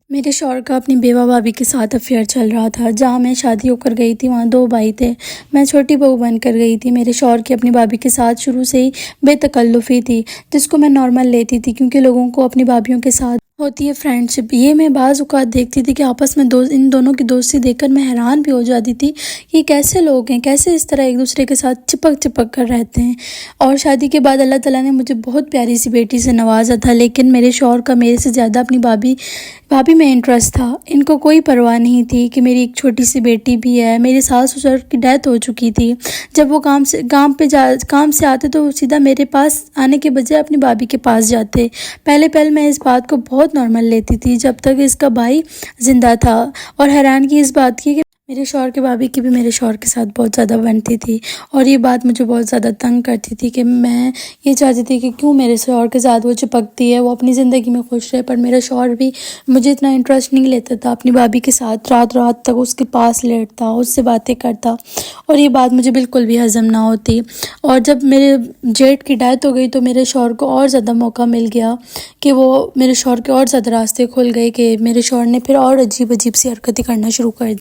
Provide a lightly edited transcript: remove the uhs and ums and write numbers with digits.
میرے شوہر کا اپنی بیوہ بھابھی کے ساتھ افیئر چل رہا تھا۔ جہاں میں شادی ہو کر گئی تھی وہاں 2 بھائی تھے، میں چھوٹی بہو بن کر گئی تھی۔ میرے شوہر کی اپنی بھابھی کے ساتھ شروع سے ہی بے تکلفی تھی، جس کو میں نارمل لیتی تھی، کیونکہ لوگوں کو اپنی بھابھیوں کے ساتھ ہوتی ہے فرینڈ شپ۔ یہ میں بعض اوقات دیکھتی تھی کہ آپس میں ان دونوں کی دوستی دیکھ کر میں حیران بھی ہو جاتی تھی کہ یہ کیسے لوگ ہیں، کیسے اس طرح ایک دوسرے کے ساتھ چپک کر رہتے ہیں۔ اور شادی کے بعد اللہ تعالیٰ نے مجھے بہت پیاری سی بیٹی سے نوازا تھا، لیکن میرے شوہر کا میرے سے زیادہ اپنی بھابھی میں انٹرسٹ تھا۔ ان کو کوئی پرواہ نہیں تھی کہ میری ایک چھوٹی سی بیٹی بھی ہے۔ میرے ساس سسر کی ڈیتھ ہو چکی تھی۔ جب وہ کام سے آتے تو سیدھا میرے پاس آنے کے بجائے اپنی بھابھی کے پاس جاتے۔ پہلے میں اس بات کو بہت نارمل لیتی تھی جب تک اس کا بھائی زندہ تھا، اور حیرانگی اس بات کی کہ میرے شوہر کی بھابھی کی بھی میرے شوہر کے ساتھ بہت زیادہ بنتی تھی، اور یہ بات مجھے بہت زیادہ تنگ کرتی تھی کہ میں یہ چاہتی تھی کہ کیوں میرے شوہر کے ساتھ وہ چپکتی ہے، وہ اپنی زندگی میں خوش رہے، پر میرا شوہر بھی مجھے اتنا انٹرسٹ نہیں لیتا تھا۔ اپنی بھابھی کے ساتھ رات تک اس کے پاس لیٹتا، اس سے باتیں کرتا، اور یہ بات مجھے بالکل بھی ہضم نہ ہوتی۔ اور جب میرے جیٹ کی ڈیتھ ہو گئی تو میرے شوہر کو اور زیادہ موقع مل گیا کہ وہ میرے شوہر کے اور زیادہ راستے کھل گئے کہ میرے شوہر نے پھر اور عجیب سی حرکتیں کرنا شروع کر دی۔